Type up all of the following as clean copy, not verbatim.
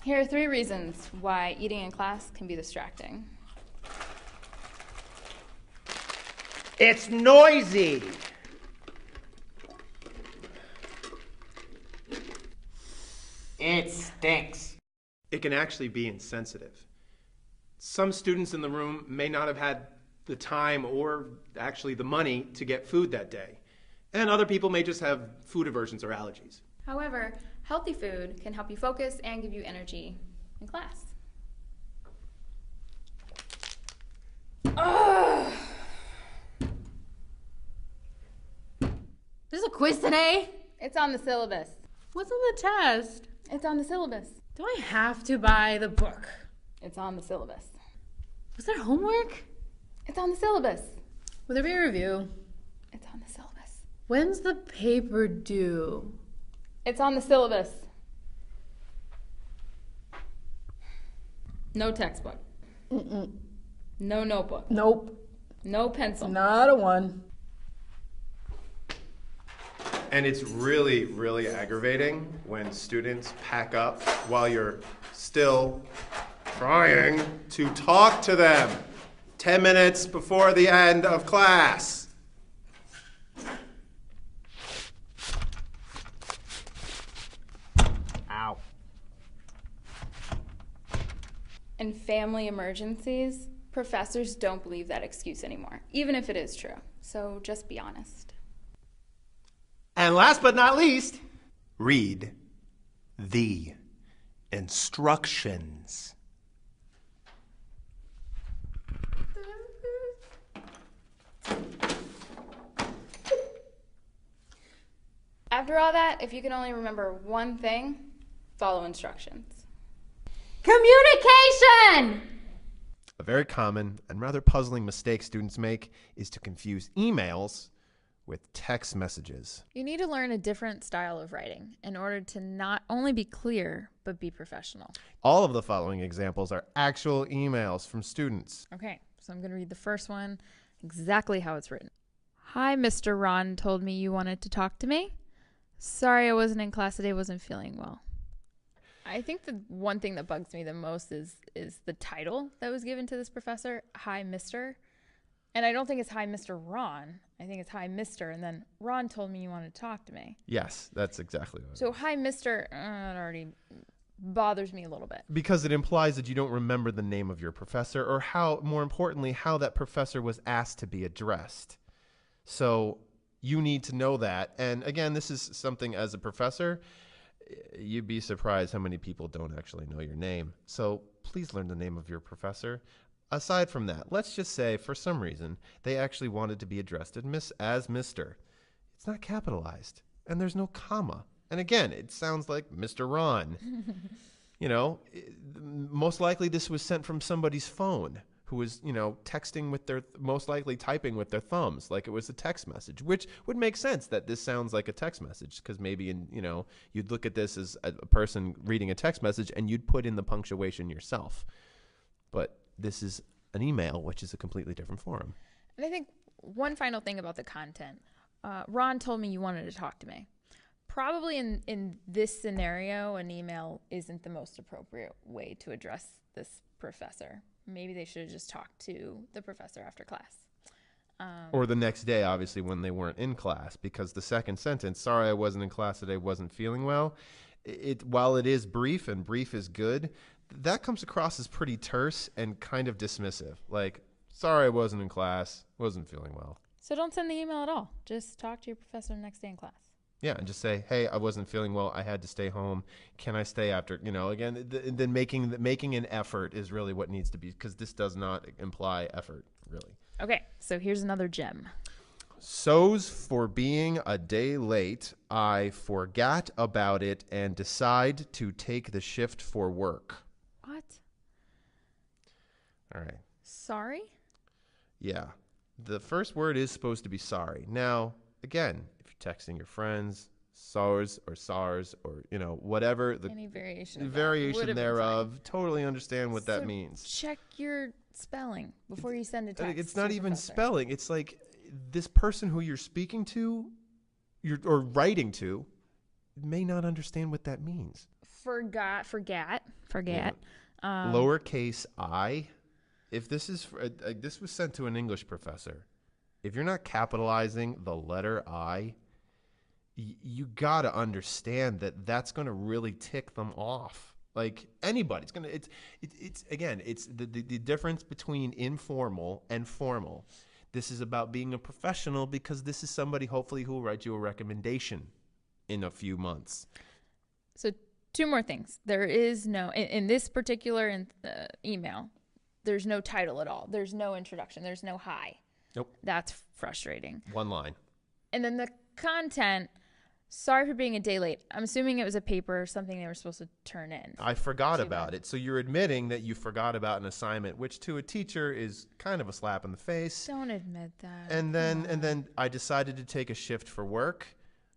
Here are 3 reasons why eating in class can be distracting. It's noisy. It stinks. It can actually be insensitive. Some students in the room may not have had the time or actually the money to get food that day. And other people may just have food aversions or allergies. However, healthy food can help you focus and give you energy in class. Ugh. There's a quiz today? It's on the syllabus. What's on the test? It's on the syllabus. Do I have to buy the book? It's on the syllabus. Was there homework? It's on the syllabus. Will there be a review? It's on the syllabus. When's the paper due? It's on the syllabus. No textbook. Mm-mm. No notebook. Nope. No pencil. Not a one. And it's really, really aggravating when students pack up while you're still trying to talk to them 10 minutes before the end of class. Ow. In family emergencies, professors don't believe that excuse anymore, even if it is true. So just be honest. And last but not least, read the instructions. After all that, if you can only remember one thing, follow instructions. Communication! A very common and rather puzzling mistake students make is to confuse emails with text messages. You need to learn a different style of writing in order to not only be clear, but be professional. All of the following examples are actual emails from students. Okay, so I'm going to read the first one exactly how it's written. Hi, Mr. Ron told me you wanted to talk to me. Sorry I wasn't in class today, wasn't feeling well. I think the one thing that bugs me the most is the title that was given to this professor, Hi, Mr. And I don't think it's Hi, Mr. Ron. I think it's Hi, Mr. And then Ron told me you wanted to talk to me. Yes, that's exactly what it is. So Hi, Mr. It already bothers me a little bit. Because it implies that you don't remember the name of your professor or how, more importantly, how that professor was asked to be addressed. So you need to know that. And again, this is something as a professor, you'd be surprised how many people don't actually know your name. So please learn the name of your professor. Aside from that, let's just say for some reason they actually wanted to be addressed as Mr. It's not capitalized and there's no comma. And again, it sounds like Mr. Ron. You know, most likely this was sent from somebody's phone who was, you know, texting with their, most likely typing with their thumbs like it was a text message, which would make sense that this sounds like a text message because maybe, you know, you'd look at this as a person reading a text message and you'd put in the punctuation yourself. But this is an email, which is a completely different form. And I think one final thing about the content. Ron told me you wanted to talk to me. Probably in this scenario, an email isn't the most appropriate way to address this professor. Maybe they should have just talked to the professor after class. Or the next day, obviously, when they weren't in class, because the second sentence, sorry I wasn't in class today, wasn't feeling well, while it is brief and brief is good, that comes across as pretty terse and kind of dismissive. Like, sorry I wasn't in class, wasn't feeling well. So don't send the email at all. Just talk to your professor the next day in class. Yeah, and just say, hey, I wasn't feeling well. I had to stay home. Can I stay after? You know, again, then making an effort is really what needs to be, because this does not imply effort, really. Okay, so here's another gem. So's for being a day late. I forgot about it and decide to take the shift for work. What? All right. Sorry? Yeah. The first word is supposed to be sorry. Now, again, if you're texting your friends, SARS or, you know, whatever. Any variation thereof. Totally understand what that means. Check your spelling before you send a text. It's not even professor. spelling. It's like this person who you're speaking to or writing to may not understand what that means. Forgot forget. Lowercase I. If this is this was sent to an English professor, if you're not capitalizing the letter I, you got to understand that that's going to really tick them off. Like anybody, it's again, it's the difference between informal and formal. This is about being a professional because this is somebody hopefully who will write you a recommendation in a few months. So 2 more things. There is no, in this particular email, there's no title at all. There's no introduction. There's no hi. Nope. That's frustrating. One line. And then the content, sorry for being a day late. I'm assuming it was a paper or something they were supposed to turn in. I forgot about it. So you're admitting that you forgot about an assignment, which to a teacher is kind of a slap in the face. Don't admit that. And then I decided to take a shift for work.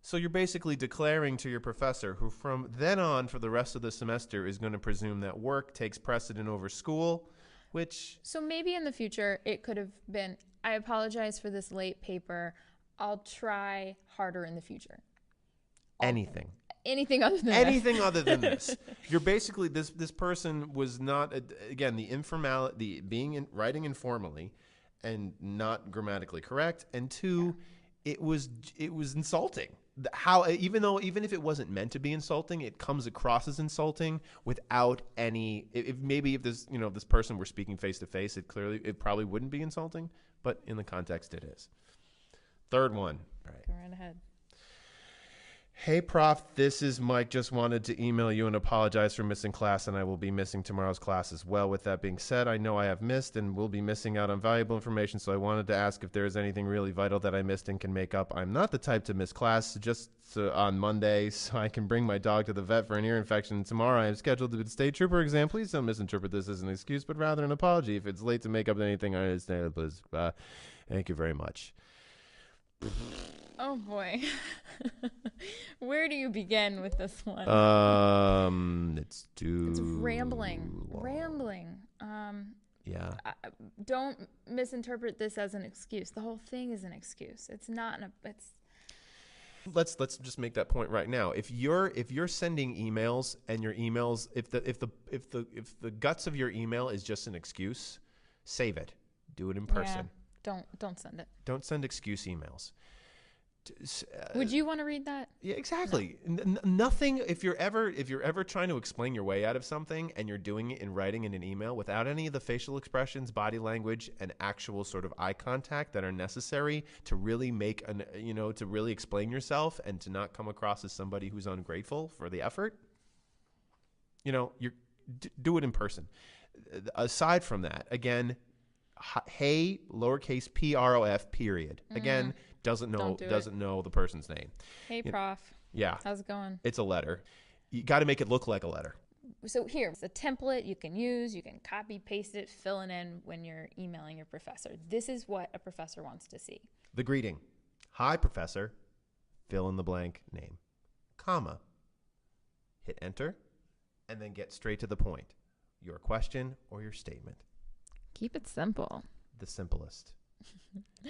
So you're basically declaring to your professor, who from then on for the rest of the semester is going to presume that work takes precedent over school, which... So maybe in the future it could have been, I apologize for this late paper. I'll try harder in the future. Anything other than anything other than this. You're basically this person was not again the informality, writing informally and not grammatically correct, and 2, it was insulting. Even if it wasn't meant to be insulting, it comes across as insulting without any. If this person were speaking face to face, it probably wouldn't be insulting, but in the context it is. Third one. All right. Go right ahead. Hey, Prof, this is Mike. Just wanted to email you and apologize for missing class, and I will be missing tomorrow's class as well. With that being said, I know I have missed and will be missing out on valuable information, so I wanted to ask if there is anything really vital that I missed and can make up. I'm not the type to miss class just on Monday, so I can bring my dog to the vet for an ear infection. Tomorrow I am scheduled to do the state trooper exam. Please don't misinterpret this as an excuse, but rather an apology. If it's late to make up anything, I understand. Please, thank you very much. Oh boy. Where do you begin with this one? It's rambling. long. Rambling. Yeah. Don't misinterpret this as an excuse. The whole thing is an excuse. It's not it's Let's just make that point right now. If you're sending emails and your emails, if the guts of your email is just an excuse, save it. Do it in person. Don't send it. Don't send excuse emails. Would you want to read that? Yeah, exactly. Nothing. If you're ever trying to explain your way out of something and you're doing it in writing in an email without any of the facial expressions, body language, and actual sort of eye contact that are necessary to really to really explain yourself and to not come across as somebody who's ungrateful for the effort, do it in person. Aside from that, again, hey, lowercase prof, period. Again, doesn't know the person's name. Hey, Prof. Yeah. How's it going? It's a letter. You got to make it look like a letter. So here's a template you can use. You can copy, paste it, fill it in when you're emailing your professor. This is what a professor wants to see. The greeting. Hi, professor. Fill in the blank name. Comma. Hit enter. And then get straight to the point. Your question or your statement. Keep it simple. The simplest.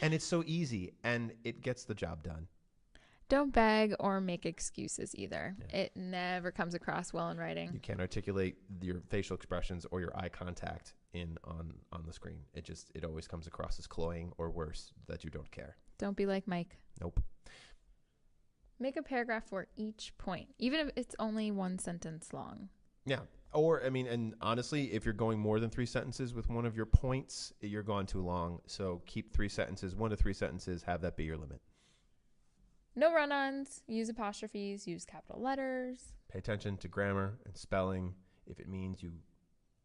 And it's so easy, and it gets the job done. Don't beg or make excuses either. Yeah. It never comes across well in writing. You can't articulate your facial expressions or your eye contact on the screen. It always comes across as cloying or worse, that you don't care. Don't be like Mike. Nope. Make a paragraph for each point, even if it's only 1 sentence long. Yeah. Or, and honestly, if you're going more than 3 sentences with one of your points, you're gone too long. So keep 3 sentences, 1 to 3 sentences, have that be your limit. No run-ons, use apostrophes, use capital letters. Pay attention to grammar and spelling. If it means you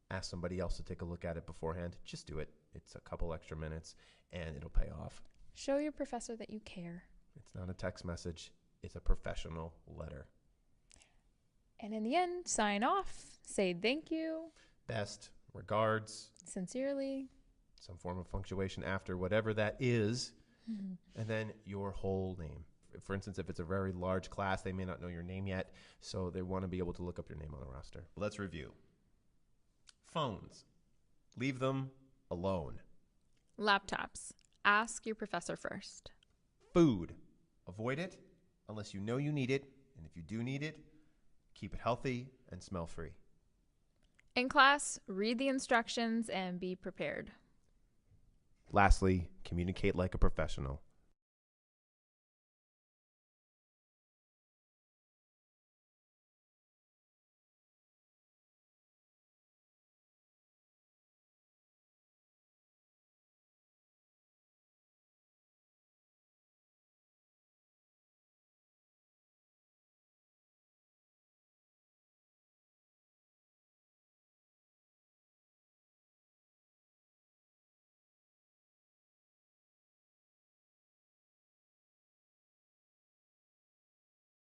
ask somebody else to take a look at it beforehand, just do it. It's a couple extra minutes and it'll pay off. Show your professor that you care. It's not a text message. It's a professional letter. And in the end, sign off, say thank you. Best regards. Sincerely. Some form of punctuation after whatever that is. And then your whole name. For instance, if it's a very large class, they may not know your name yet, so they want to be able to look up your name on the roster. Let's review. Phones. Leave them alone. Laptops. Ask your professor first. Food. Avoid it unless you know you need it, and if you do need it, keep it healthy and smell free. In class, read the instructions and be prepared. Lastly, communicate like a professional.